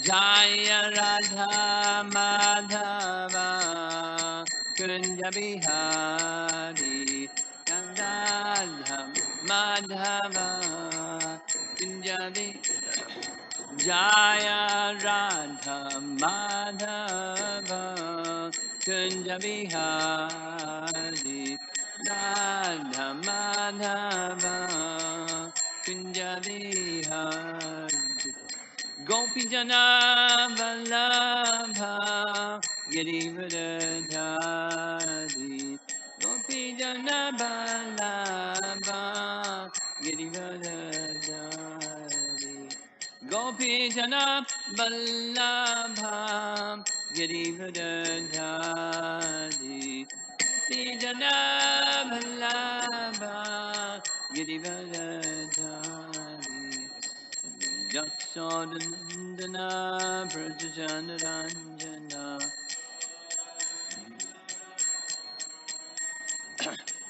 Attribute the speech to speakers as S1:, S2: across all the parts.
S1: Jaya Radha Madhava Kunja Bihari Radha Madhava Kunja Jaya Radha Madhava Kunja Bihari Radha Madhava Kunja Bihari Gopi Jana Vallabha Girivardhari Gopi Jana Vallabha Girivardhari Gopi Jana Vallabha Girivardhari Gopi Jana Vallabha Girivardhari Jasodandana Prajanaranjana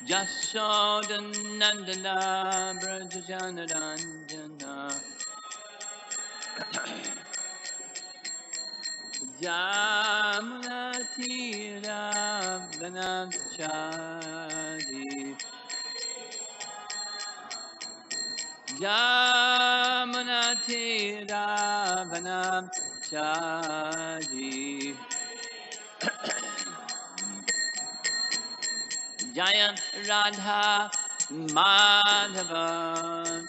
S1: Jasodandana Prajanaranjana Jamunatira Vanachari Jamunatira Vanachari Jaya Radha Madhava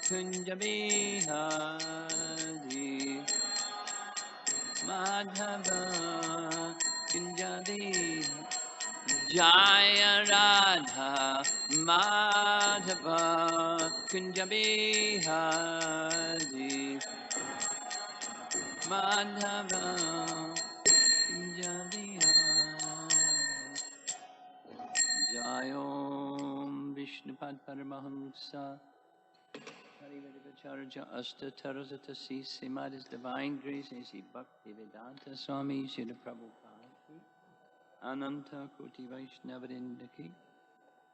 S1: Kunja Bihari Madhava Kunja Bihari Jaya Radha Madhava Kunja Bihari Madhava Kunja Bihari Jayom Vishnupad Paramahamsa Charja Asta Tarazata Si Simad His Divine Grace A.C. Bhakti Vedanta Swami Srila Prabhupada Ananta Koti Vaishnavadindaki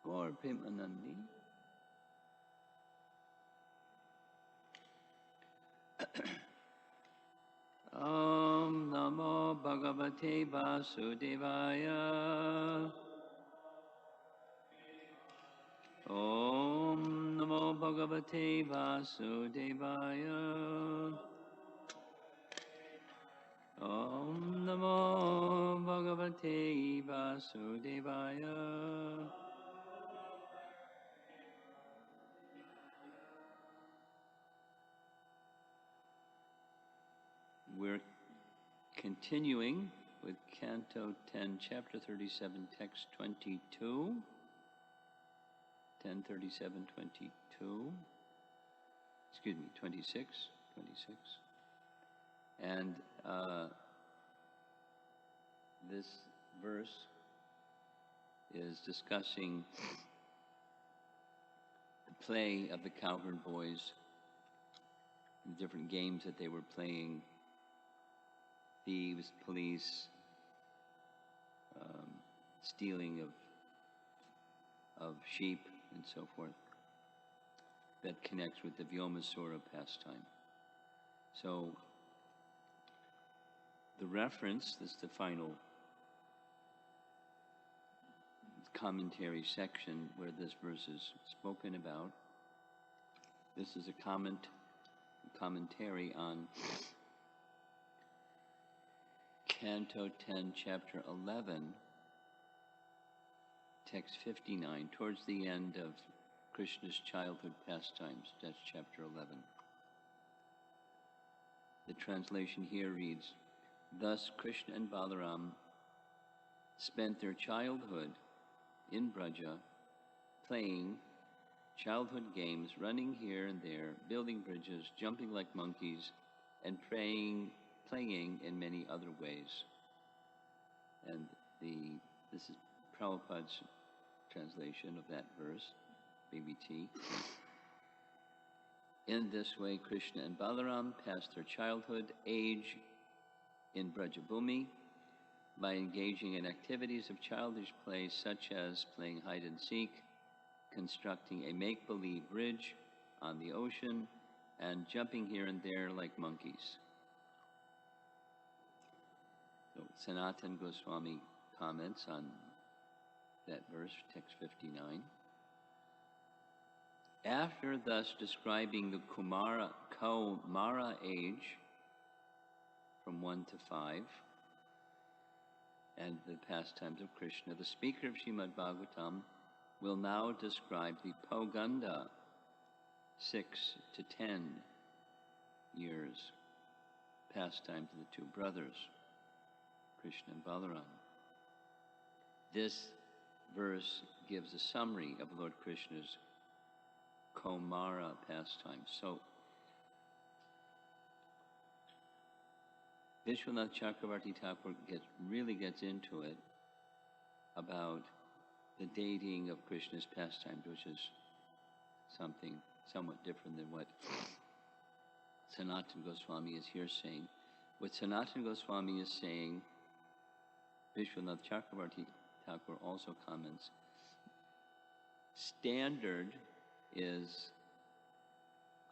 S1: Gaur Premanandi Om Namo Bhagavate Vasudevaya Om Namo Bhagavate Vasudevaya Om Namo Bhagavate Vasudevaya We're continuing with Canto 10, Chapter 37, Text 22, 1037, 22, excuse me, 26, 26. And this verse is discussing the play of the cowherd boys, the different games that they were playing, thieves, police, stealing of sheep and so forth. That connects with the Vyomasura pastime. So the reference, this is the final commentary section where this verse is spoken about. This is a commentary on Canto 10, Chapter 11, Text 59, towards the end of Krishna's childhood pastimes. That's Chapter 11. The translation here reads, Thus Krishna and Balaram spent their childhood in Braja, playing childhood games, running here and there, building bridges, jumping like monkeys, and playing in many other ways. And this is Prabhupada's translation of that verse, BBT. In this way, Krishna and Balaram passed their childhood age in Brajabhumi by engaging in activities of childish play such as playing hide and seek, constructing a make-believe bridge on the ocean, and jumping here and there like monkeys. So Sanatana Goswami comments on that verse, text 59. After thus describing the Kaumara age from 1 to 5 and the pastimes of Krishna, the speaker of Srimad Bhagavatam will now describe the Poganda 6 to 10 years pastimes of the two brothers, Krishna and Balaram. This verse gives a summary of Lord Krishna's Kaumara pastimes. So, Vishwanath Chakravarti Thakur really gets into it about the dating of Krishna's pastimes, which is something somewhat different than what Sanatana Goswami is here saying. What Sanatana Goswami is saying, Vishwanath Chakravarti Thakur also comments, standard is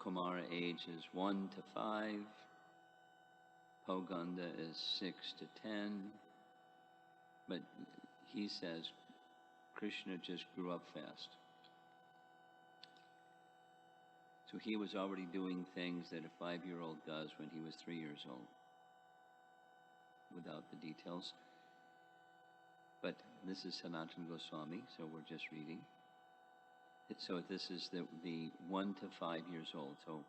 S1: Kumara age is 1 to 5, Poganda is 6 to 10, but he says Krishna just grew up fast. So he was already doing things that a 5-year-old does when he was 3 years old, without the details. But this is Sanatana Goswami, so we're just reading. So this is the 1 to 5 years old. So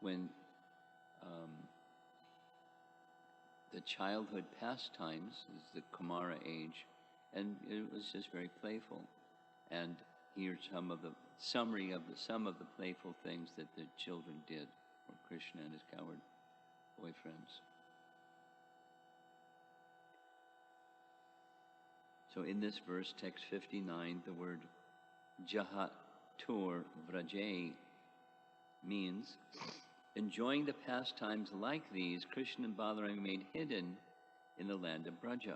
S1: when the childhood pastimes is the Kumara age, and it was just very playful. And here's some of the summary of some of the playful things that the children did, or Krishna and his coward boyfriends. So in this verse, text 59, the word Jahatur Vraje means enjoying the pastimes like these, Krishna and Balaram remained hidden in the land of Braja.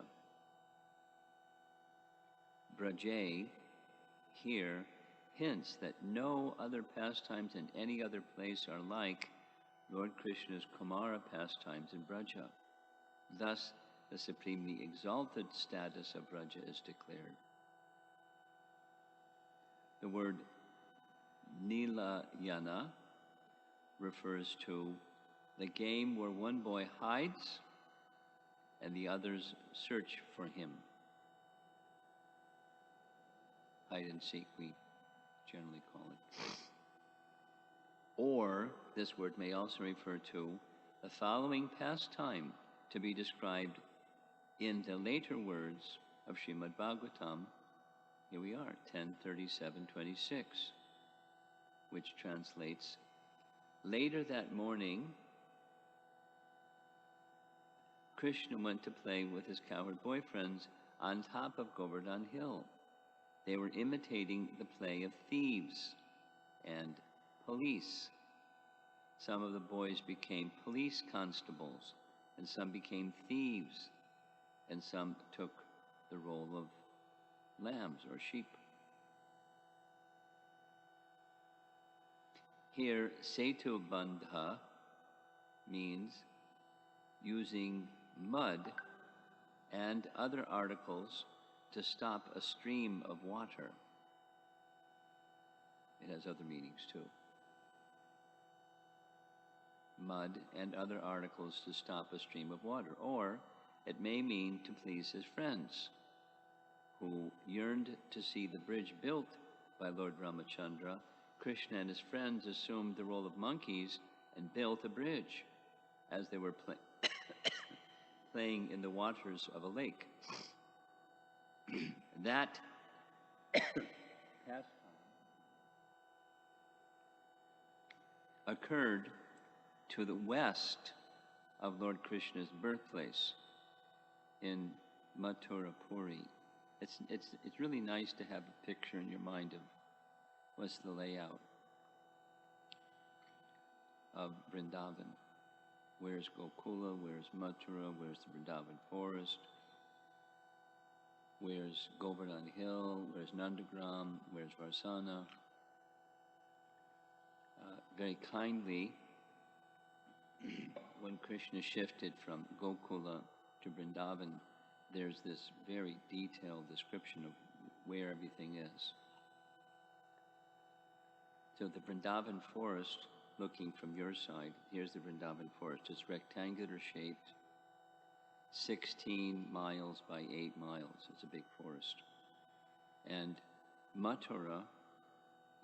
S1: Braje here hints that no other pastimes in any other place are like Lord Krishna's Kumara pastimes in Braja. Thus, the supremely exalted status of Braja is declared. The word Nilayana refers to the game where one boy hides and the others search for him. Hide and seek, we generally call it. Or, this word may also refer to the following pastime to be described in the later words of Srimad Bhagavatam. Here we are, 10:37:26, which translates, later that morning, Krishna went to play with his cowherd boyfriends on top of Govardhan Hill. They were imitating the play of thieves and police. Some of the boys became police constables, and some became thieves, and some took the role of lambs or sheep. Here, Setu Bandha means using mud and other articles to stop a stream of water. It has other meanings too. Mud and other articles to stop a stream of water. Or it may mean to please his friends, who yearned to see the bridge built by Lord Ramachandra. Krishna and his friends assumed the role of monkeys and built a bridge as they were playing in the waters of a lake. That pastime occurred to the west of Lord Krishna's birthplace in Mathurapuri. It's really nice to have a picture in your mind of what's the layout of Vrindavan. Where's Gokula? Where's Mathura? Where's the Vrindavan forest? Where's Govardhan Hill? Where's Nandagram? Where's Varsana? Very kindly, when Krishna shifted from Gokula to Vrindavan, there's this very detailed description of where everything is. So the Vrindavan forest, looking from your side, here's the Vrindavan forest. It's rectangular shaped, 16 miles by 8 miles. It's a big forest. And Mathura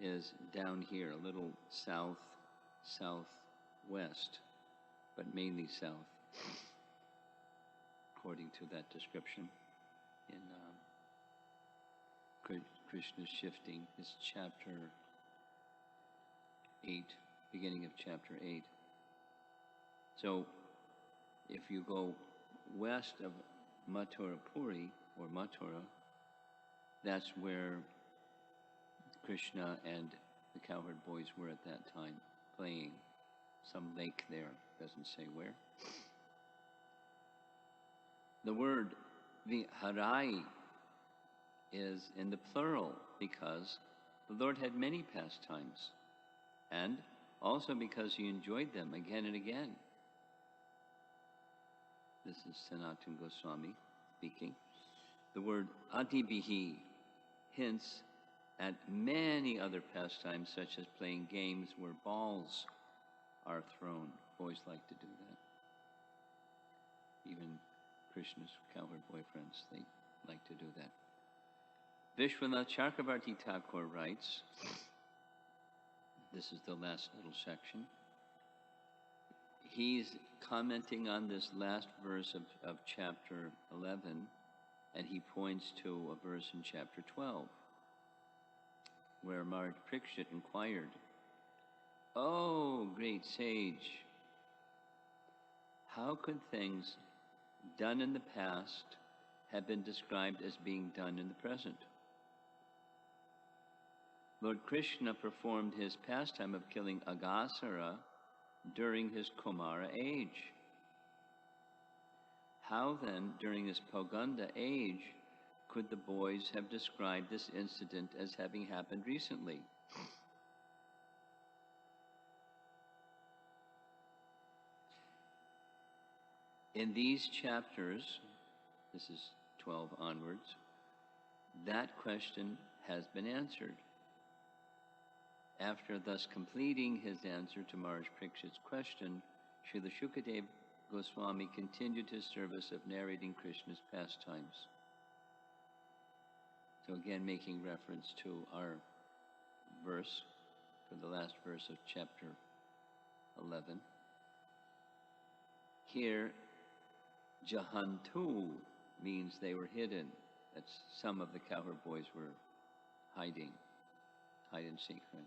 S1: is down here, a little south, southwest, but mainly south, according to that description in Krishna's shifting. It's chapter 8, beginning of chapter 8. So if you go west of Mathura Puri, or Mathura, that's where Krishna and the cowherd boys were at that time, playing. Some lake there, doesn't say where. The word viharai is in the plural because the Lord had many pastimes, and also because he enjoyed them again and again. This is Sanatana Goswami speaking. The word atibihi hints at many other pastimes, such as playing games where balls are thrown. Boys like to do that. Even Krishna's cowherd boyfriends, they like to do that. Vishwanath Chakravarti Thakur writes, this is the last little section. He's commenting on this last verse of chapter 11, and he points to a verse in chapter 12, where Maharaj Parikshit inquired, "Oh, great sage, how could things done in the past have been described as being done in the present?" Lord Krishna performed his pastime of killing Aghasura during his Kumara age. How then, during his Poganda age, could the boys have described this incident as having happened recently? In these chapters, this is 12 onwards, that question has been answered. After thus completing his answer to Maharaj Parikshit's question, Srila Shukadev Goswami continued his service of narrating Krishna's pastimes. So again, making reference to our verse, for the last verse of chapter 11. Here, Jahantu means they were hidden. That's some of the cowherd boys were hiding, hide and seek. Right?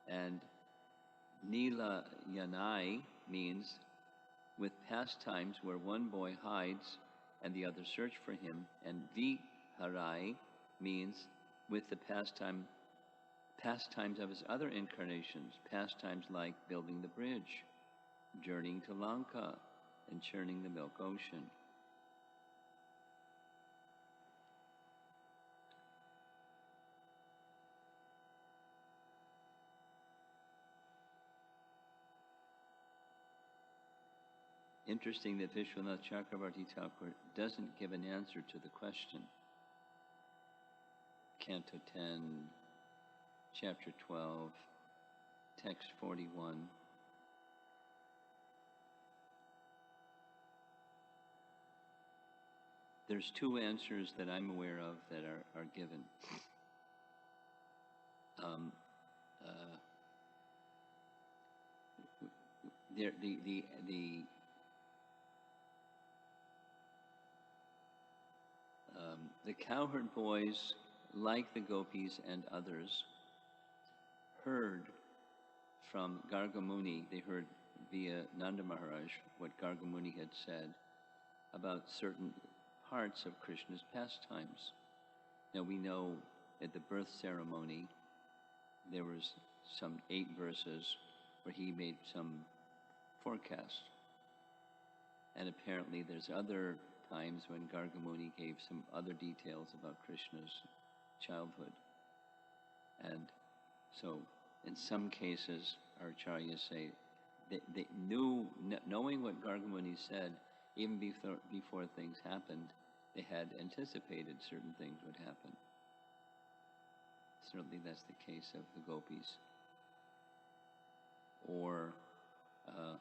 S1: And Nila Yanai means with pastimes where one boy hides and the other search for him. And Viharai means with the pastimes of his other incarnations, pastimes like building the bridge, journeying to Lanka, and churning the milk ocean. Interesting that Vishwanath Chakravarti Thakur doesn't give an answer to the question. Canto 10, Chapter 12, Text 41. There's two answers that I'm aware of that are given. The cowherd boys, like the gopis and others, heard from Gargamuni, they heard via Nanda Maharaj what Gargamuni had said about certain parts of Krishna's pastimes. Now we know at the birth ceremony there was some 8 verses where he made some forecast. And apparently there's other times when Gargamuni gave some other details about Krishna's childhood. And so in some cases, our acharyas say, they knew, knowing what Gargamuni said, Even before things happened, they had anticipated certain things would happen. Certainly that's the case of the gopis. Or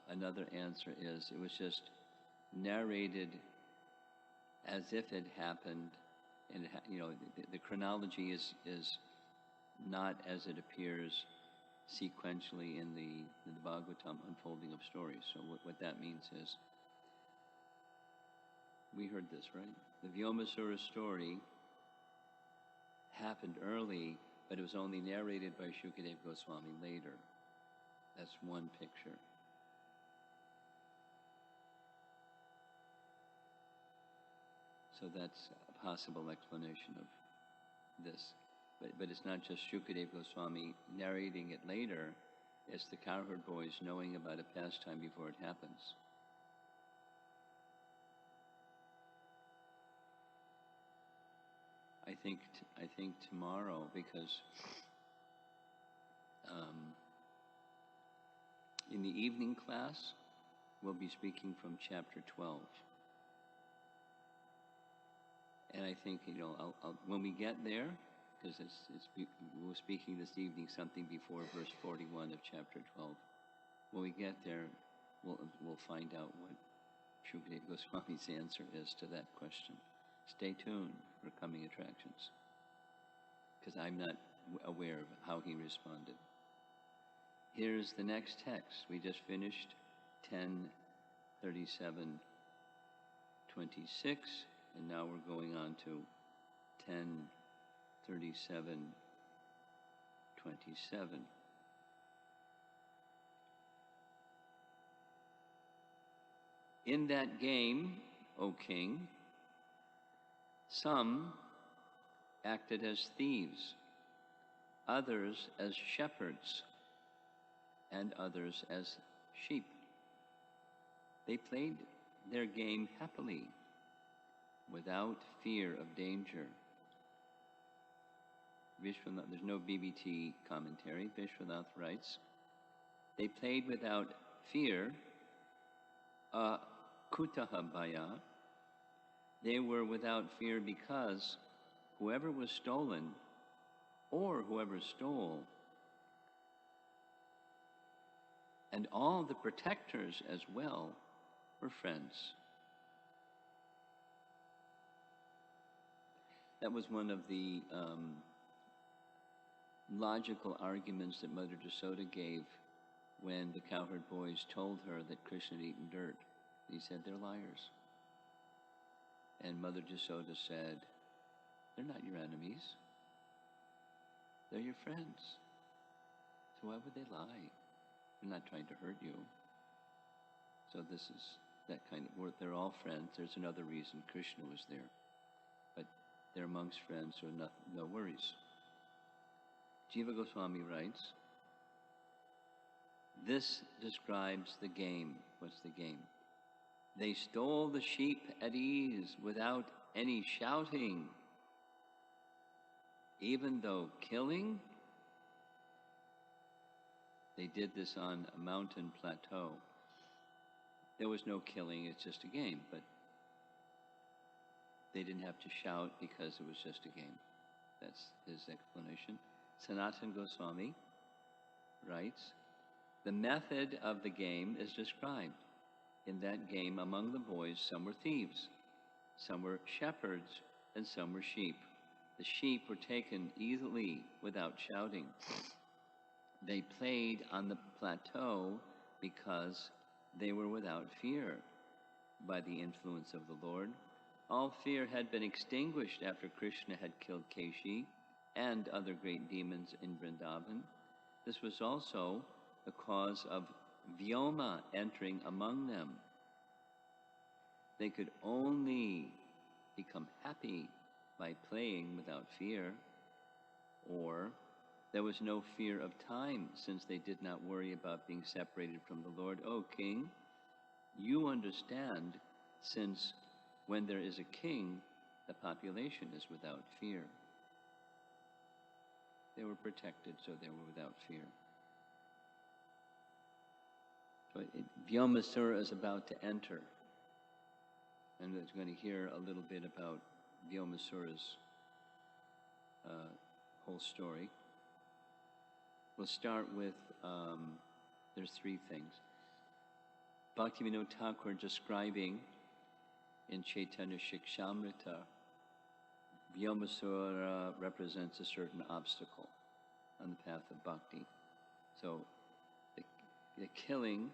S1: another answer is it was just narrated as if it happened, and the chronology is not as it appears sequentially in the Bhagavatam unfolding of stories. So what that means is, we heard this, right? The Vyomasura story happened early, but it was only narrated by Shukadeva Goswami later. That's one picture. So that's a possible explanation of this. But it's not just Shukadeva Goswami narrating it later, it's the cowherd boys knowing about a pastime before it happens. I think tomorrow, because in the evening class, we'll be speaking from chapter 12. And I think, I'll, when we get there, because we're speaking this evening something before verse 41 of chapter 12. When we get there, we'll find out what Shukadeva Goswami's answer is to that question. Stay tuned for coming attractions, because I'm not aware of how he responded. Here's the next text. We just finished 10:37:26, and now we're going on to 10:37:27. In that game, O king, some acted as thieves, others as shepherds, and others as sheep. They played their game happily, without fear of danger. Vishwanath, there's no BBT commentary. Vishwanath writes, they played without fear, kutaha bhaya. They were without fear because whoever was stolen, or whoever stole, and all the protectors as well, were friends. That was one of the logical arguments that Mother Jasoda gave when the cowherd boys told her that Krishna had eaten dirt. He said, they're liars. And Mother Jasoda said, they're not your enemies. They're your friends. So why would they lie? They're not trying to hurt you. So this is that kind of word. They're all friends. There's another reason Krishna was there. But they're amongst friends, so no worries. Jiva Goswami writes, this describes the game. What's the game? They stole the sheep at ease without any shouting, even though killing, they did this on a mountain plateau. There was no killing, it's just a game, but they didn't have to shout because it was just a game. That's his explanation. Sanatana Goswami writes, the method of the game is described. In that game, among the boys, some were thieves, some were shepherds, and some were sheep. The sheep were taken easily without shouting. They played on the plateau because they were without fear. By the influence of the Lord, all fear had been extinguished after Krishna had killed Keshi and other great demons in Vrindavan. This was also the cause of Vyoma entering among them. They could only become happy by playing without fear, or there was no fear of time, since they did not worry about being separated from the Lord. O king, you understand, since when there is a king, the population is without fear. They were protected, so they were without fear. So Vyomasura is about to enter. And we're going to hear a little bit about Vyomasura's whole story. We'll start with, there's three things. Bhaktivinoda Thakur describing in Chaitanya Shikshamrita, Vyomasura represents a certain obstacle on the path of bhakti. So the killing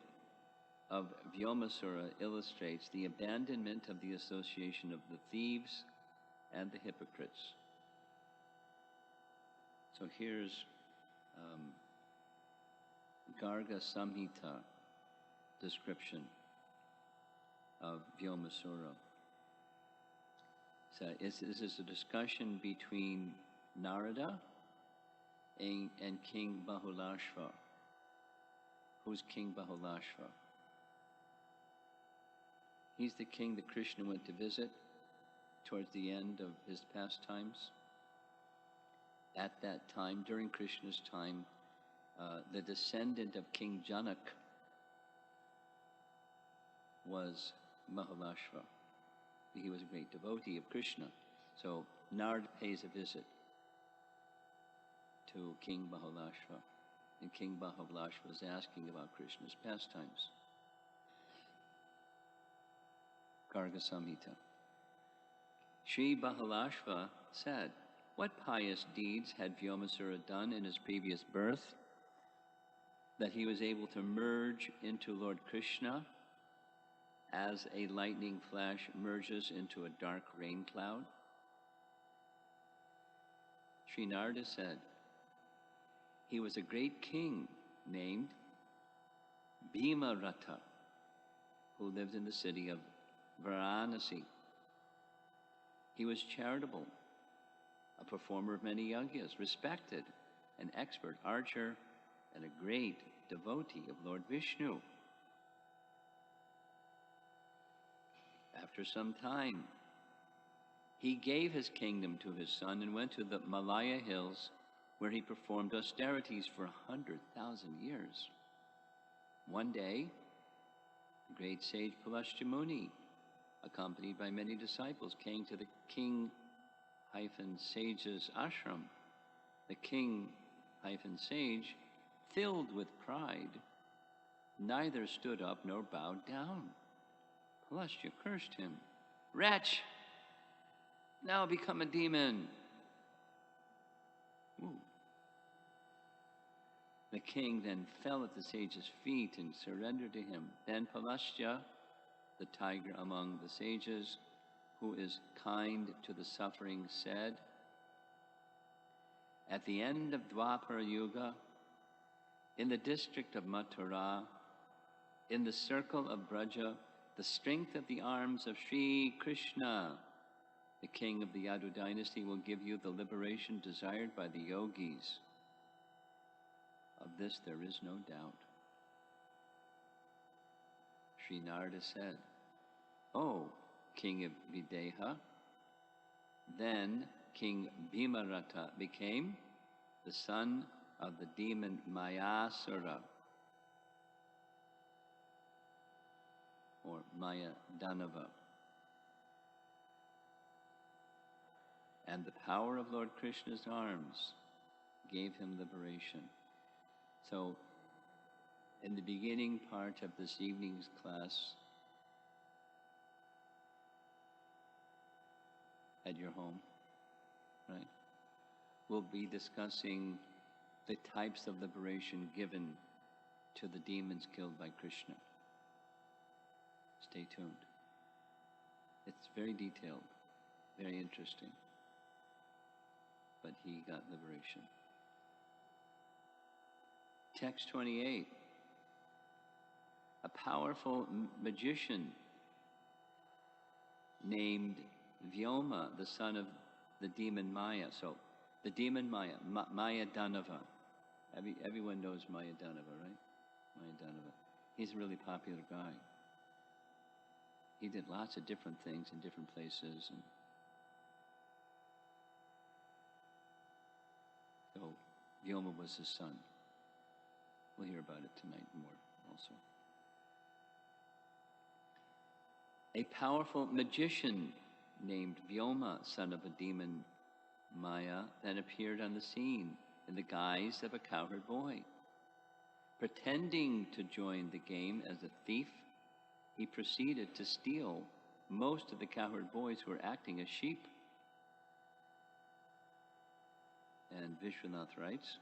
S1: of Vyomasura illustrates the abandonment of the association of the thieves and the hypocrites. So here's Garga Samhita description of Vyomasura. So this is a discussion between Narada and King Bahulashva. Who's King Bahulashva? He's the king that Krishna went to visit towards the end of his pastimes. At that time, during Krishna's time, the descendant of King Janak was Bahulashva. He was a great devotee of Krishna. So Narad pays a visit to King Bahulashva. And King Bahulashva was asking about Krishna's pastimes. Garga Samhita. Sri Bahulashva said, "What pious deeds had Vyomasura done in his previous birth that he was able to merge into Lord Krishna as a lightning flash merges into a dark rain cloud?" Sri Narada said, "He was a great king named Bhimarata, who lived in the city of Varanasi. He was charitable, a performer of many yagyas, respected, an expert archer, and a great devotee of Lord Vishnu. After some time, he gave his kingdom to his son and went to the Malaya hills, where he performed austerities for 100,000 years. One day, the great sage Pulashtya Muni, accompanied by many disciples, came to the king-sage's ashram. The king-sage, filled with pride, neither stood up nor bowed down. Pulashtya cursed him. "Wretch, now become a demon." Ooh. The king then fell at the sage's feet and surrendered to him. Then Pulashtya, the tiger among the sages, who is kind to the suffering, said, "At the end of Dwapara Yuga, in the district of Mathura, in the circle of Braja, the strength of the arms of Sri Krishna, the king of the Yadu dynasty, will give you the liberation desired by the yogis. Of this there is no doubt." Sri Narada said, "O king of Videha," then King Bhimarata became the son of the demon Mayasura, or Maya Danava. And the power of Lord Krishna's arms gave him liberation. So, in the beginning part of this evening's class at your home, right, we'll be discussing the types of liberation given to the demons killed by Krishna. Stay tuned. It's very detailed, very interesting. But he got liberation. Text 28. A powerful magician named Vyoma, the son of the demon Maya. So, the demon Maya, Maya Danava. Everyone knows Maya Danava, right? Maya Danava. He's a really popular guy. He did lots of different things in different places. And so, Vyoma was his son. We'll hear about it tonight more also. a powerful magician named Vyoma, son of a demon Maya, then appeared on the scene in the guise of a cowherd boy. Pretending to join the game as a thief, he proceeded to steal most of the cowherd boys who were acting as sheep. And Vishwanath writes,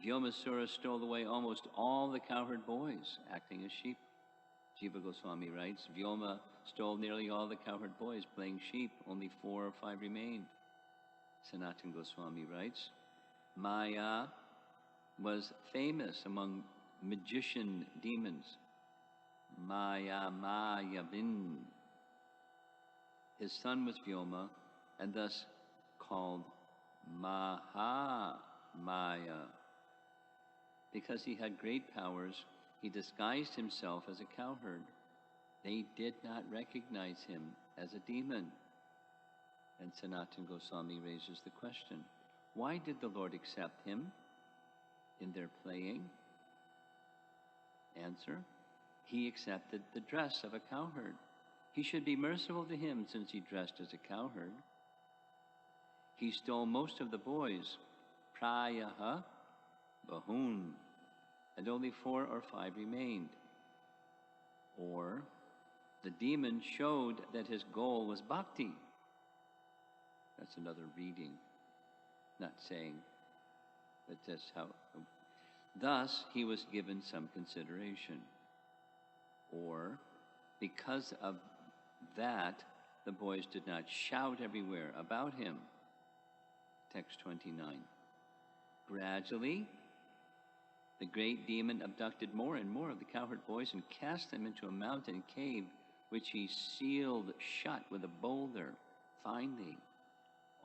S1: Vyomasura stole away almost all the cowherd boys acting as sheep. Jiva Goswami writes, Vyoma stole nearly all the cowherd boys playing sheep, only 4 or 5 remained. Sanatana Goswami writes, Maya was famous among magician demons. Maya Mayavin. His son was Vyoma, and thus called Maha Maya. Because he had great powers, he disguised himself as a cowherd. They did not recognize him as a demon. And Sanatana Goswami raises the question, why did the Lord accept him in their playing? Answer, he accepted the dress of a cowherd. He should be merciful to him since he dressed as a cowherd. He stole most of the boys, prayaha bahun, and only 4 or 5 remained. Or, the demon showed that his goal was bhakti. That's another reading, not saying that that's how. Thus, he was given some consideration. Or, because of that, the boys did not shout everywhere about him. Text 29. Gradually, the great demon abducted more and more of the cowherd boys and cast them into a mountain cave, which he sealed shut with a boulder. Finally,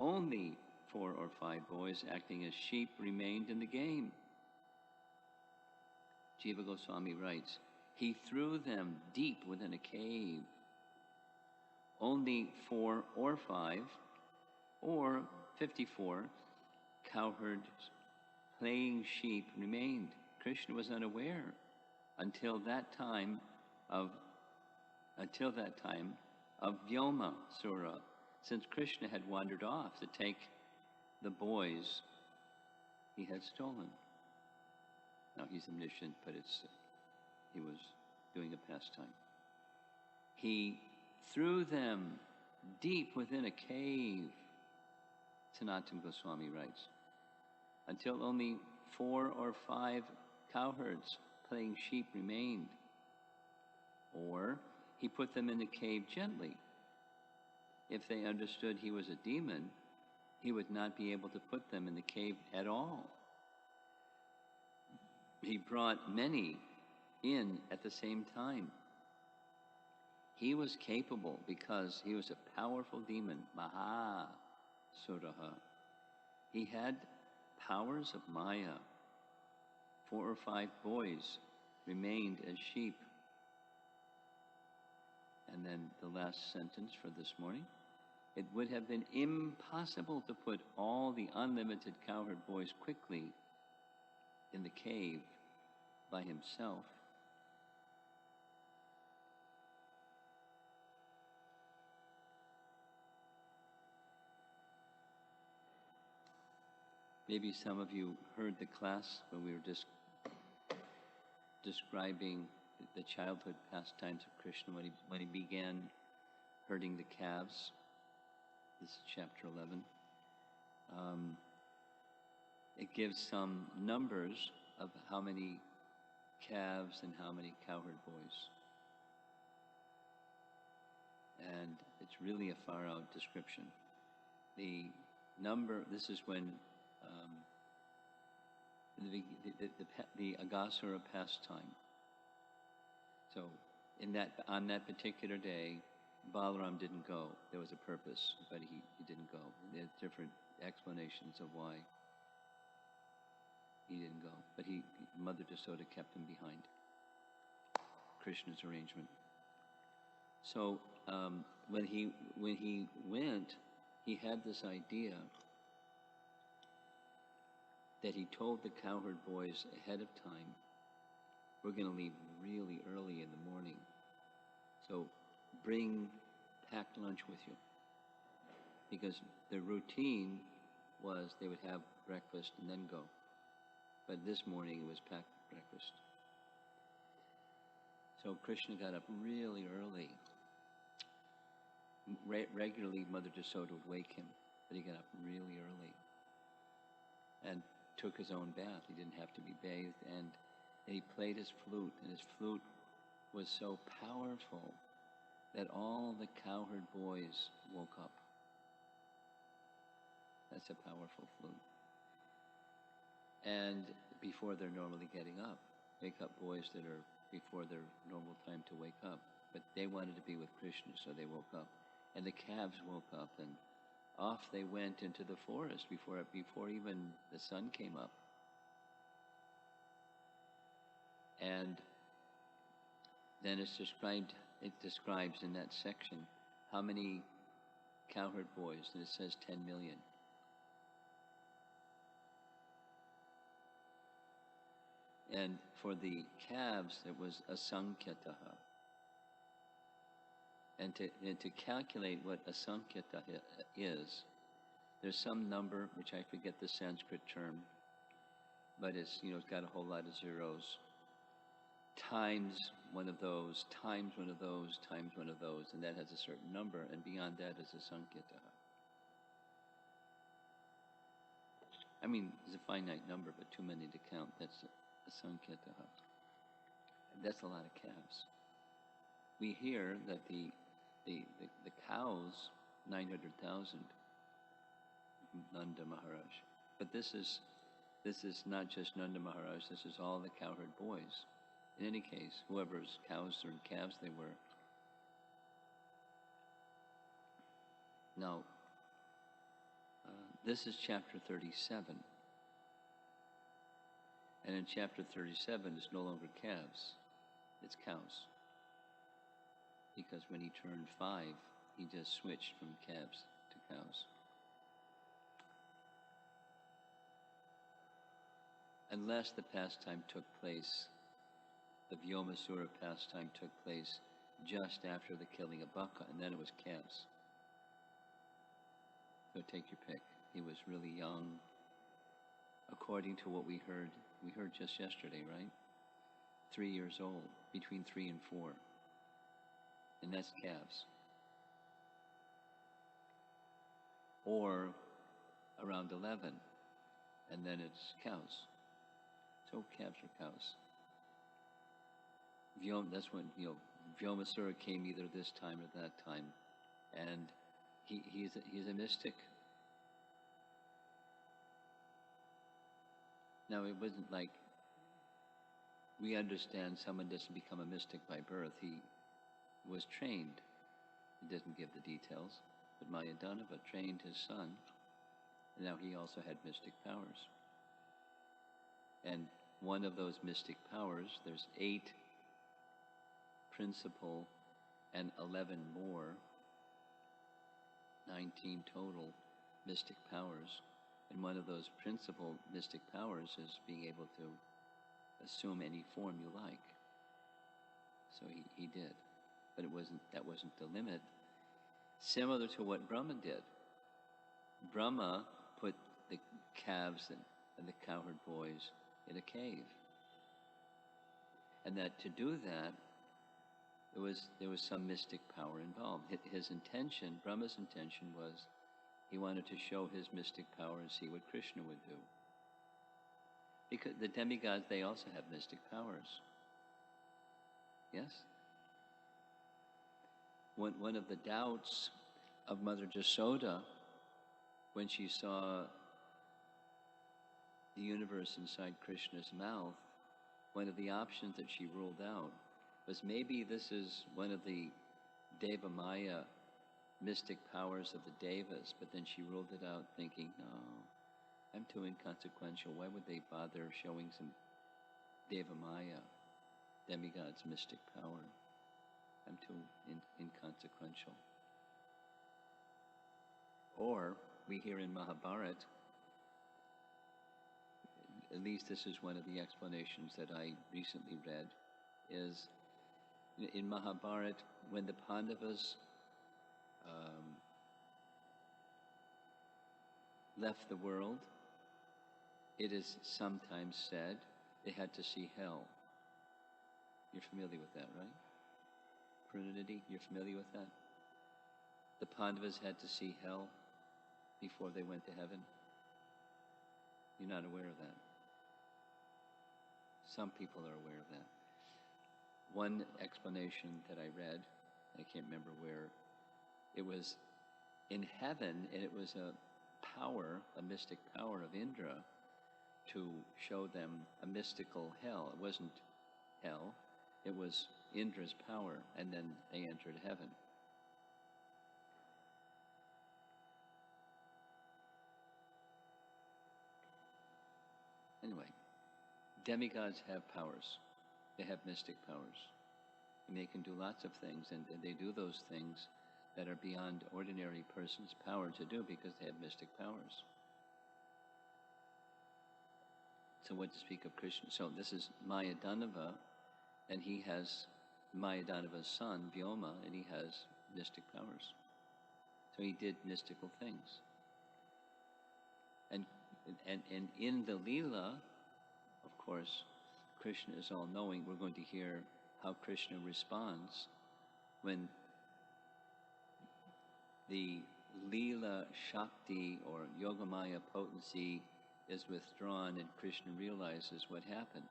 S1: only 4 or 5 boys acting as sheep remained in the game. Jiva Goswami writes, he threw them deep within a cave. Only 4 or 5, or 54 cowherds playing sheep remained. Krishna was unaware until that time of Vyoma Sura, since Krishna had wandered off to take the boys he had stolen. Now he's omniscient, but he was doing a pastime. He threw them deep within a cave, Sanatana Goswami writes, until only 4 or 5 cowherds playing sheep remained. Or he put them in the cave gently. If they understood he was a demon, he would not be able to put them in the cave at all. He brought many in at the same time. He was capable because he was a powerful demon, Maha Suraha. He had powers of Maya. 4 or 5 boys remained as sheep. And then the last sentence for this morning. It would have been impossible to put all the unlimited cowherd boys quickly in the cave by himself. Maybe some of you heard the class when we were just describing the childhood pastimes of Krishna when he began herding the calves. This is chapter 11. It gives some numbers of how many calves and how many cowherd boys. And it's really a far out description. The number, this is when the Agasura pastime. So on that particular day, Balaram didn't go. There was a purpose, but he didn't go. There's different explanations of why he didn't go. But Mother Jasoda kept him behind. Krishna's arrangement. So when he went, he had this idea that he told the cowherd boys ahead of time, we're going to leave really early in the morning. So bring packed lunch with you. Because the routine was they would have breakfast and then go. But this morning it was packed breakfast. So Krishna got up really early. Regularly, Mother Jasoda would wake him, but he got up really early and took his own bath. He didn't have to be bathed, and he played his flute, and his flute was so powerful that all the cowherd boys woke up. That's a powerful flute. And before they're normally getting up, wake up boys that are before their normal time to wake up. But they wanted to be with Krishna, so they woke up. And the calves woke up, and off they went into the forest before even the sun came up. And then it describes in that section how many cowherd boys, and it says 10 million. And for the calves, it was asankhataha. And to calculate what asankhataha is, there's some number, which I forget the Sanskrit term, but it's got a whole lot of zeros, times one of those, times one of those, times one of those, and that has a certain number, and beyond that is asankhataha. I mean, it's a finite number, but too many to count. That's asankhataha. That's a lot of calves. We hear that the cows, 900,000, Nanda Maharaj. But this is not just Nanda Maharaj, this is all the cowherd boys. In any case, whoever's cows or calves they were. Now, this is chapter 37. And in chapter 37, it's no longer calves, it's cows. Because when he turned 5, he just switched from calves to cows. Unless the pastime took place, the Vyomasura pastime took place just after the killing of Baka, and then it was calves. So take your pick. He was really young, according to what we heard just yesterday, right? 3 years old, between 3 and 4. And that's calves. Or around 11, and then it's cows. So calves are cows. That's when Vyomasura came either this time or that time, and he's a mystic. Now it wasn't like we understand someone doesn't become a mystic by birth. He was trained. He doesn't give the details, but Mayadanava trained his son, and now he also had mystic powers. And one of those mystic powers, there's 8 principal and 11 more, 19 total mystic powers. And one of those principal mystic powers is being able to assume any form you like. So he did. But that wasn't the limit. Similar to what Brahma did. Brahma put the calves and the cowherd boys in a cave. And that to do that, there was some mystic power involved. His intention, Brahma's intention was he wanted to show his mystic power and see what Krishna would do. Because the demigods, they also have mystic powers. Yes? One of the doubts of Mother Jasoda, when she saw the universe inside Krishna's mouth, one of the options that she ruled out was maybe this is one of the Deva Maya mystic powers of the Devas, but then she ruled it out thinking, no, I'm too inconsequential. Why would they bother showing some Deva Maya, demigod's mystic power? I'm too inconsequential. Or, we hear in Mahabharata, at least this is one of the explanations that I recently read, is in Mahabharata, when the Pandavas um, left the world, it is sometimes said they had to see hell. You're familiar with that, right? Pranidhi, you're familiar with that? The Pandavas had to see hell before they went to heaven. You're not aware of that. Some people are aware of that. One explanation that I read, I can't remember where, it was in heaven, and it was a power, a mystic power of Indra to show them a mystical hell. It wasn't hell, it was Indra's power, and then they entered heaven. Anyway, demigods have powers. They have mystic powers. And they can do lots of things, and they do those things that are beyond ordinary person's power to do because they have mystic powers. So what to speak of Krishna? So this is Mayadanava, and he has Mayadanava's son, Vyoma, and he has mystic powers. So he did mystical things. And in the Leela, of course, Krishna is all-knowing. We're going to hear how Krishna responds when the Leela Shakti or Yogamaya potency is withdrawn and Krishna realizes what happened.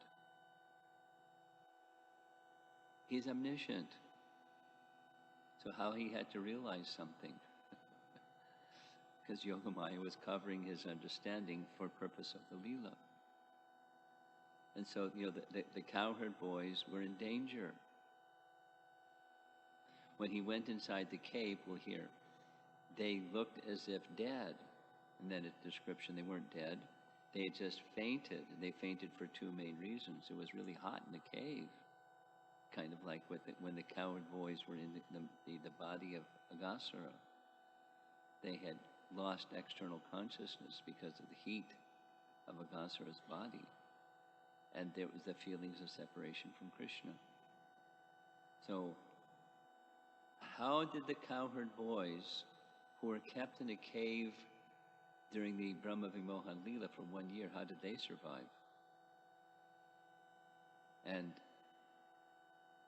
S1: He's omniscient. So how he had to realize something? Because Yogamaya was covering his understanding for purpose of the Leela. And so, the cowherd boys were in danger. When he went inside the cave, we'll hear, they looked as if dead. And then a description, they weren't dead. They had just fainted, and they fainted for two main reasons. It was really hot in the cave, kind of like when the cowherd boys were in the body of Aghasura. They had lost external consciousness because of the heat of Aghasura's body. And there was the feelings of separation from Krishna. So, how did the cowherd boys, who were kept in a cave during the Brahma Vimohan Leela for 1 year, how did they survive? And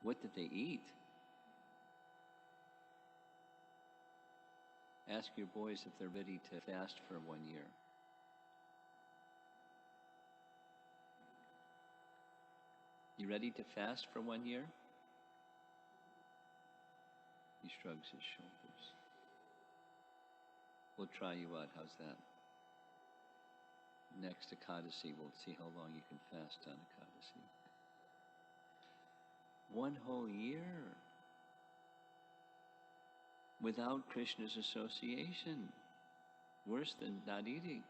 S1: what did they eat? Ask your boys if they're ready to fast for 1 year. You ready to fast for 1 year? He shrugs his shoulders. We'll try you out, how's that? Next Ekadasi, we'll see how long you can fast on Ekadasi. 1 whole year without Krishna's association. Worse than not eating.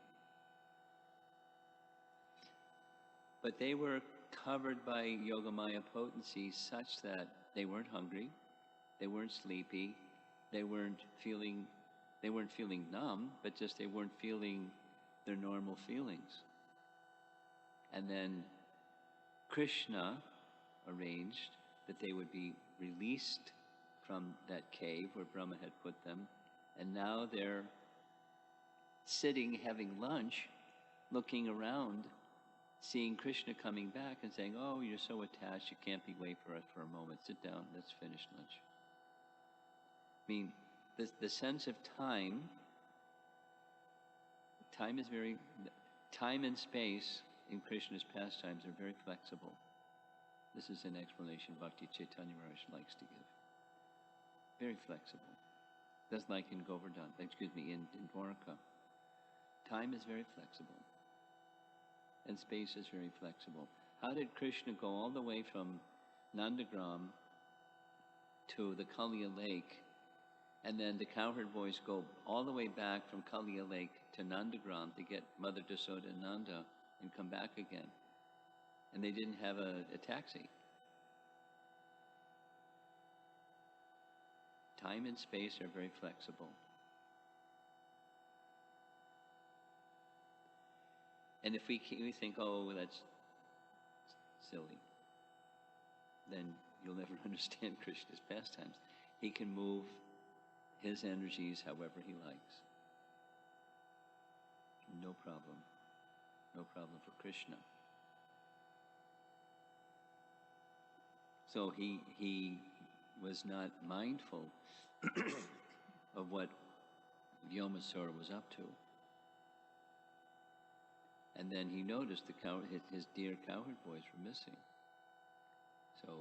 S1: But they were covered by Yogamaya potency such that they weren't hungry, they weren't sleepy, they weren't feeling numb, but just they weren't feeling their normal feelings. And then Krishna arranged that they would be released from that cave where Brahma had put them, and now they're sitting, having lunch, looking around, seeing Krishna coming back and saying, oh, you're so attached, you can't be away for us for a moment. Sit down, let's finish lunch. I mean, the sense of time and space in Krishna's pastimes are very flexible. This is an explanation Bhakti Chaitanya Maharaj likes to give. Very flexible. That's like in Govardhan, in Dwarka. Time is very flexible. And space is very flexible. How did Krishna go all the way from Nandagram to the Kaliya Lake, and then the cowherd boys go all the way back from Kaliya Lake to Nandagram to get Mother Yasoda and Nanda and come back again? And they didn't have a taxi. Time and space are very flexible. And if we think, oh, that's silly, then you'll never understand Krishna's pastimes. He can move his energies however he likes. No problem. No problem for Krishna. So he was not mindful of what Vyomasura was up to. And then he noticed his dear cowherd boys were missing. So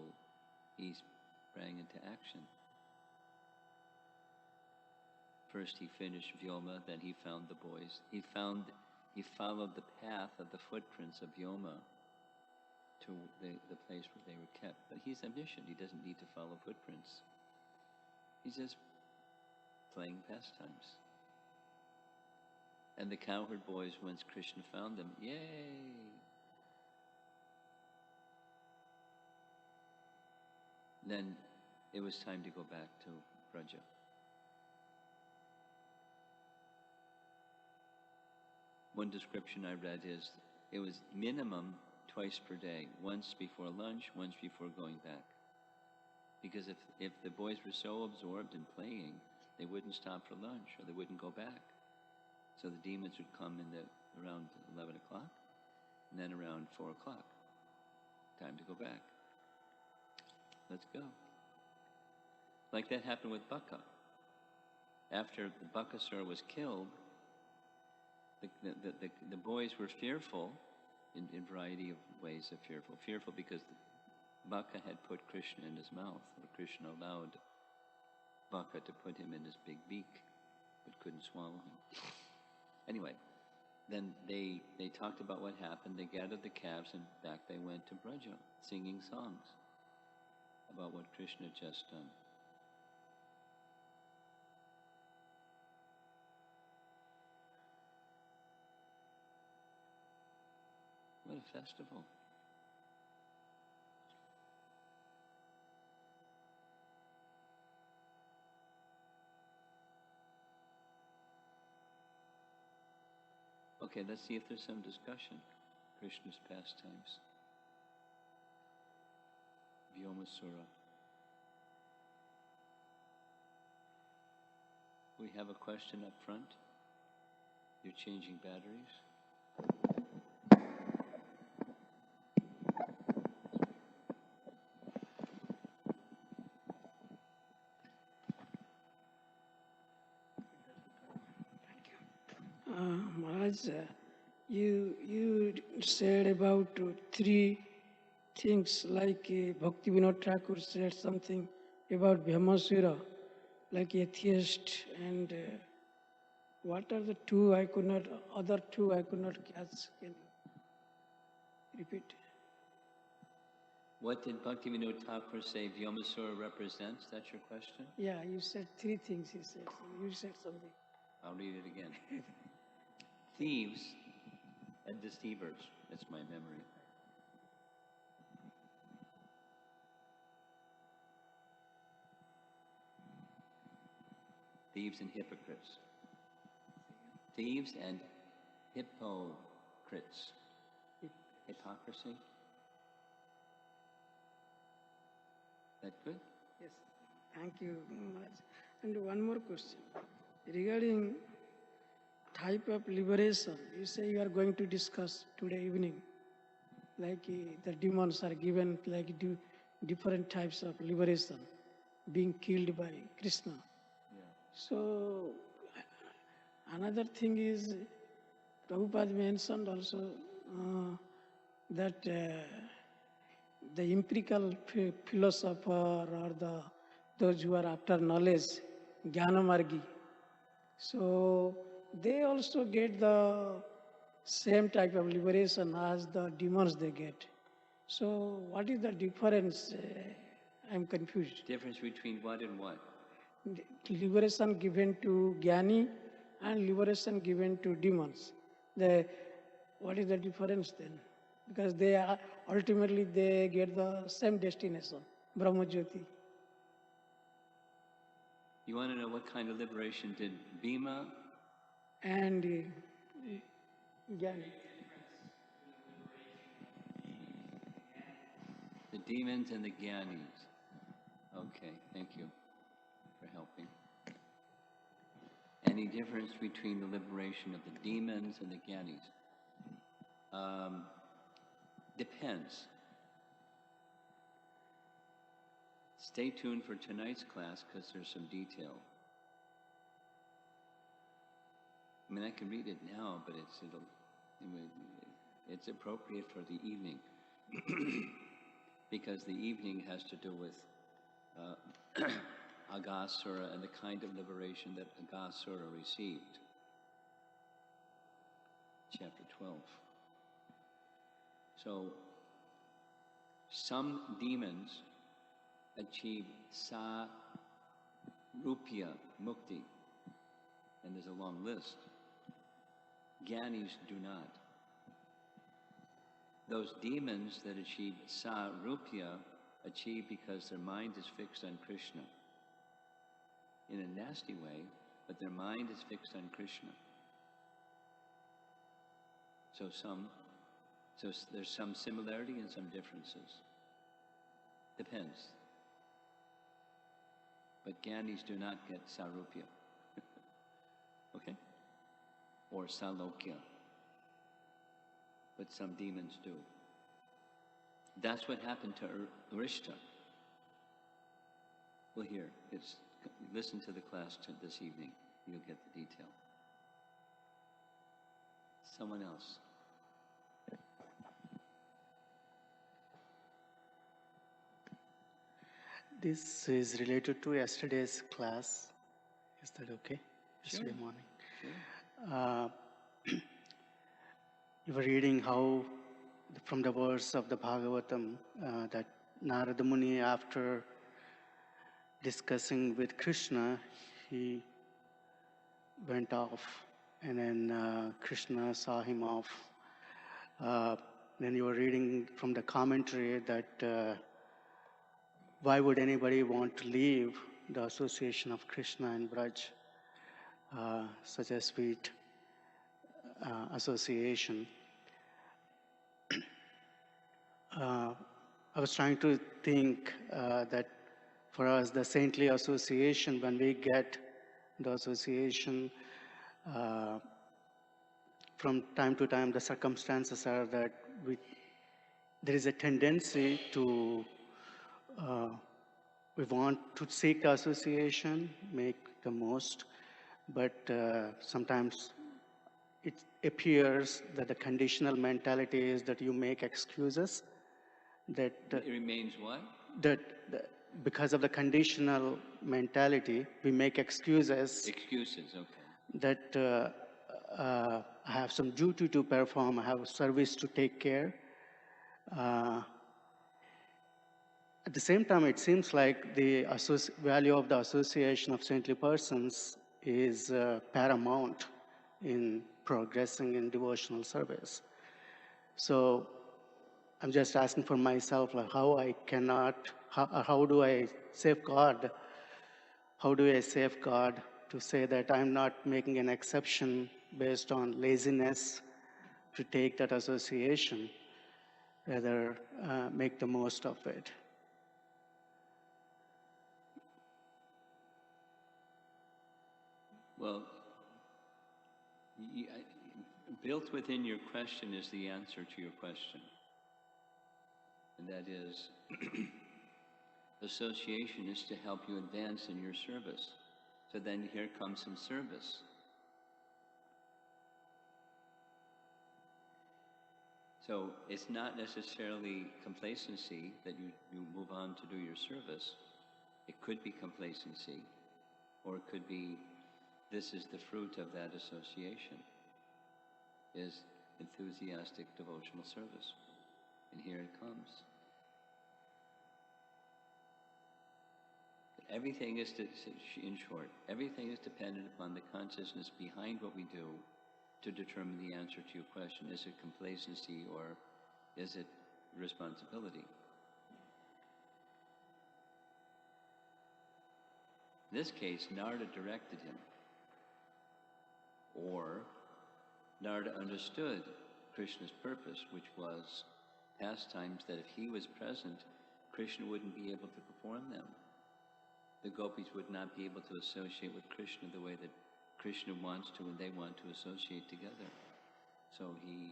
S1: he sprang into action. First he finished Vyoma, then he found the boys. He followed the path of the footprints of Vyoma to the place where they were kept. But he's omniscient, he doesn't need to follow footprints. He's just playing pastimes. And the cowherd boys, once Krishna found them, yay! Then it was time to go back to Braja. One description I read is, it was minimum twice per day, once before lunch, once before going back. Because if the boys were so absorbed in playing, they wouldn't stop for lunch or they wouldn't go back. So the demons would come in around 11 o'clock, and then around 4 o'clock. Time to go back. Let's go. Like that happened with Baka. After the Bakasura was killed, the boys were fearful, in a variety of ways of fearful. Fearful because Baka had put Krishna in his mouth, or Krishna allowed Baka to put him in his big beak, but couldn't swallow him. Anyway, then they talked about what happened. They gathered the calves and back they went to Braja, singing songs about what Krishna had just done. What a festival. Okay, let's see if there's some discussion. Krishna's pastimes. Vyomasura. We have a question up front. You're changing batteries.
S2: Maharaj, you said about three things, like Bhakti Vinod Thakur said something about Bhyamasura, like atheist, and what are the two other two I could not catch. Can you repeat?
S1: What did Bhaktivinoda Thakur say Vyomasura represents? That's your question?
S2: Yeah, you said three things, you said something.
S1: I'll read it again. Thieves and deceivers. That's my memory. Thieves and hypocrites. Thieves and hypocrites. Hypocrisy? That good?
S2: Yes, thank you, Maharaj. And one more question. Regarding type of liberation, you say you are going to discuss today evening, like the demons are given like different types of liberation, being killed by Krishna.
S1: Yeah.
S2: So another thing is, Prabhupada mentioned also that the empirical philosopher or those who are after knowledge, Jnanamargi, so they also get the same type of liberation as the demons they get. So what is the difference? I'm confused.
S1: Difference between what and what?
S2: Liberation given to Jnani and liberation given to demons. What is the difference then? Because they are ultimately they get the same destination, Brahma Jyoti.
S1: You want to know what kind of liberation did Bhima
S2: and Jnani?
S1: The demons and the Gyanis. Okay, thank you for helping. any difference between the liberation of the demons and the Gyanis? Depends. Stay tuned for tonight's class because there's some detail. I mean, I can read it now, but it's appropriate for the evening because the evening has to do with Aghasura and the kind of liberation that Aghasura received. Chapter 12. So, some demons achieve Sarupya Mukti, and there's a long list. Gyanis do not. Those demons that achieve Sarupya achieve because their mind is fixed on Krishna. In a nasty way, but their mind is fixed on Krishna. So there's some similarity and some differences. Depends. But Gyanis do not get Sarupya. Okay? Or Salokya. But some demons do. That's what happened to Arishta. Well, here, listen to the class this evening. You'll get the detail. Someone else.
S3: This is related to yesterday's class. Is that okay? Yesterday morning.
S1: Sure.
S3: You were reading how, from the verse of the Bhagavatam, that Narada Muni, after discussing with Krishna, he went off, and then Krishna saw him off. Then you were reading from the commentary that why would anybody want to leave the association of Krishna and Braj, such a sweet association. I was trying to think that for us, the saintly association, when we get the association, from time to time, the circumstances are that there is a tendency to, we want to seek the association, make the most, but sometimes it appears that the conditional mentality is that you make excuses. That
S1: it remains what?
S3: That because of the conditional mentality, we make excuses.
S1: Excuses, okay.
S3: That I have some duty to perform, I have a service to take care. At the same time, it seems like the value of the association of saintly persons is paramount in progressing in devotional service. So I'm just asking for myself, like how do I safeguard to say that I'm not making an exception based on laziness to take that association, rather make the most of it.
S1: Well, built within your question is the answer to your question. And that is, association is to help you advance in your service. So then here comes some service. So it's not necessarily complacency that you move on to do your service. It could be complacency, or it could be this is the fruit of that association, is enthusiastic devotional service. And here it comes. Everything is, in short, everything is dependent upon the consciousness behind what we do to determine the answer to your question. Is it complacency or is it responsibility? In this case, Narada directed him. Or Narada understood Krishna's purpose, which was pastimes that if he was present, Krishna wouldn't be able to perform them. The gopis would not be able to associate with Krishna the way that Krishna wants to and they want to associate together. So he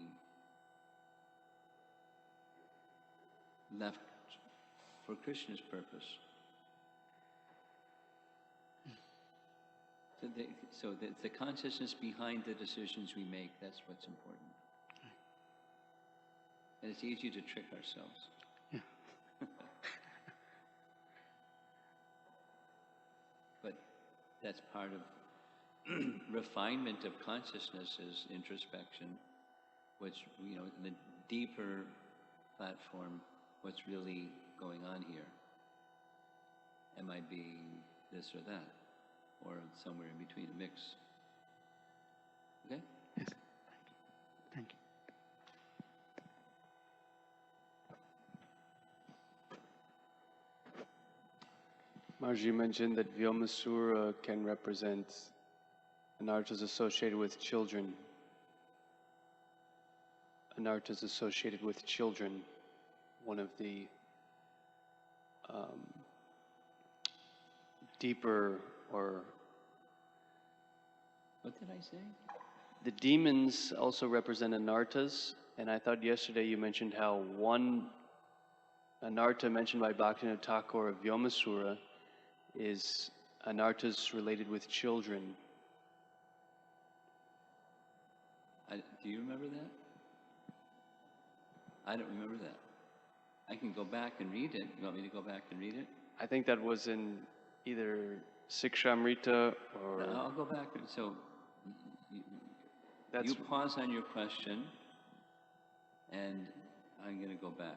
S1: left for Krishna's purpose. So the consciousness behind the decisions we make, that's what's important. And it's easy to trick ourselves.
S3: Yeah.
S1: But that's part of refinement of consciousness is introspection, which, in the deeper platform, what's really going on here. Am I being this or that? Or somewhere in between, a mix. Okay?
S3: Yes. Thank you.
S4: Maharaj, you mentioned that Vyomasura can represent anarthas associated with children. Anarthas associated with children, one of the deeper or...
S1: What did I say?
S4: The demons also represent anarthas, and I thought yesterday you mentioned how one anartha mentioned by Bhaktivinoda Thakur of Vyomasura is anarthas related with children.
S1: Do you remember that? I don't remember that. I can go back and read it. You want me to go back and read it?
S4: I think that was in either Sikshamrita or...
S1: No, I'll go back. So you pause on your question, and I'm going to go back.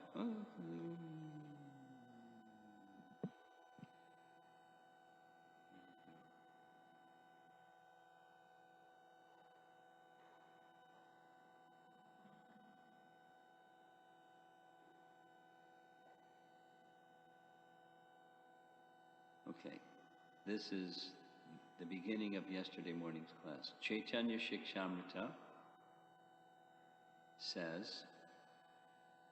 S1: Okay, this is the beginning of yesterday morning's class. Chaitanya Shikshamrita says,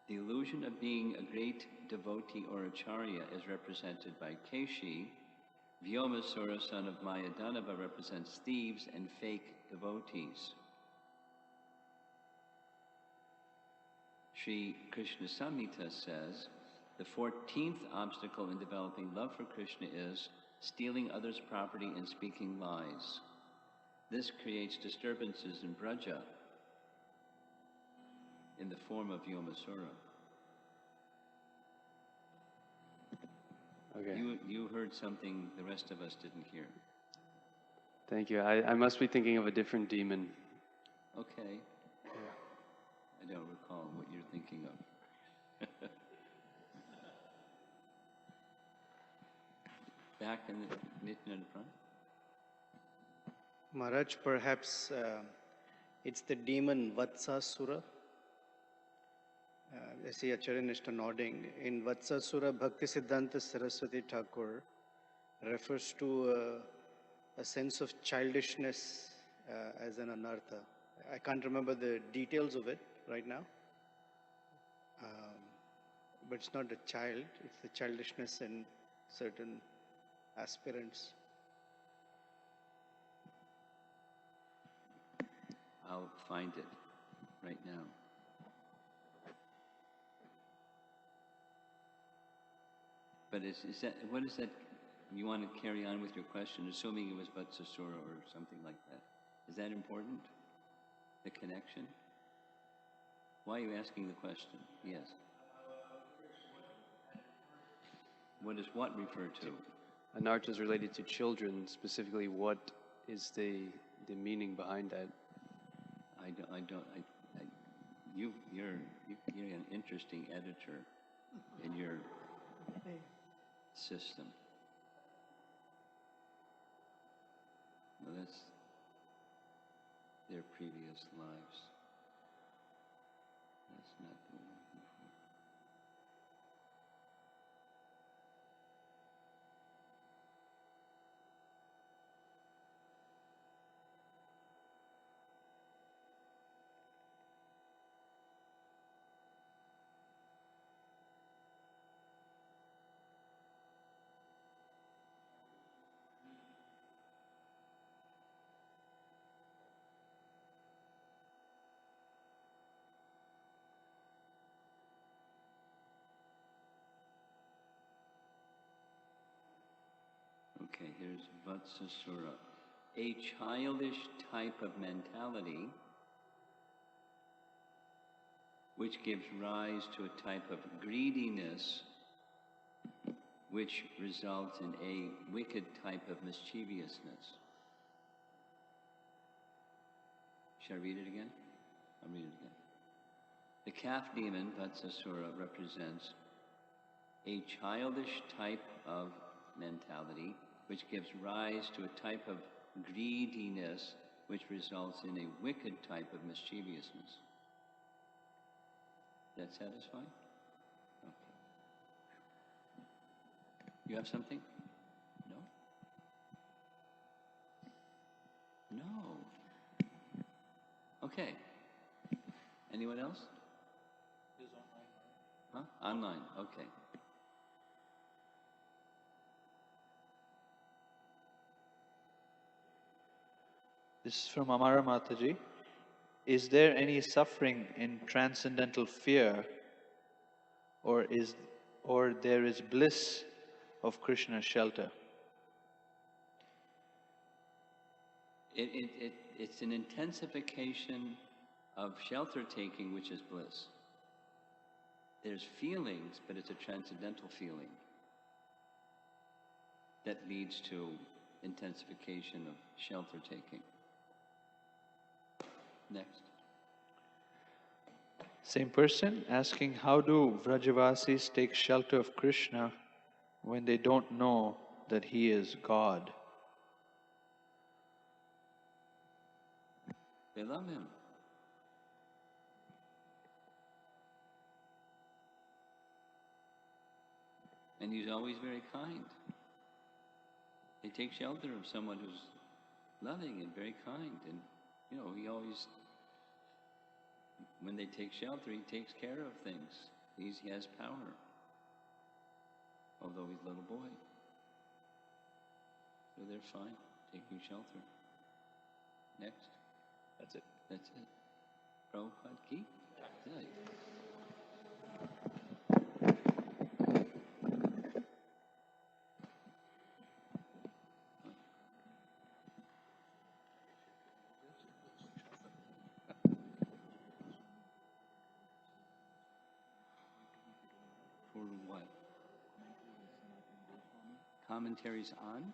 S1: the illusion of being a great devotee or acharya is represented by Keshi. Vyomasura, son of Mayadanava, represents thieves and fake devotees. Sri Krishna Samhita says, the 14th obstacle in developing love for Krishna is stealing others' property and speaking lies. This creates disturbances in Braja in the form of Vyomasura.
S4: Okay.
S1: You heard something the rest of us didn't hear.
S4: Thank you. I must be thinking of a different demon.
S1: Okay.
S4: Yeah.
S1: I don't recall what you're thinking of. Back in the front.
S3: Maharaj, perhaps it's the demon Vatsasura. I see Acharya Nishta nodding. In Vatsasura, Bhakti Siddhanta Saraswati Thakur refers to a sense of childishness as an anartha. I can't remember the details of it right now. But it's not a child, it's the childishness in certain aspirants.
S1: I'll find it right now. But is that, what is that, you want to carry on with your question, assuming it was Vatsasura or something like that. Is that important? The connection? Why are you asking the question? Yes. What does what refer to?
S4: Anarthas related to children, specifically what is the meaning behind that?
S1: You're an interesting editor in your system. Well, that's their previous lives. That's not the one. Okay, here's Vatsasura. A childish type of mentality which gives rise to a type of greediness which results in a wicked type of mischievousness. Shall I read it again? I'll read it again. The calf demon, Vatsasura, represents a childish type of mentality which gives rise to a type of greediness which results in a wicked type of mischievousness. That satisfy? Okay. You have something? No? No. Okay. Anyone else? Huh? Online, okay.
S5: This is from Amara Mataji. Is there any suffering in transcendental fear, or there is bliss of Krishna's shelter?
S1: It's an intensification of shelter taking, which is bliss. There's feelings, but it's a transcendental feeling that leads to intensification of shelter taking. Next.
S5: Same person asking, how do Vrajavasis take shelter of Krishna when they don't know that he is God?
S1: They love him. And he's always very kind. They take shelter of someone who's loving and very kind. And, you know, he always, when they take shelter, he takes care of things. He has power, although he's a little boy. So they're fine, taking shelter. Next.
S5: That's it.
S1: That's it. Prabhupada ki jai. For what? Commentaries on?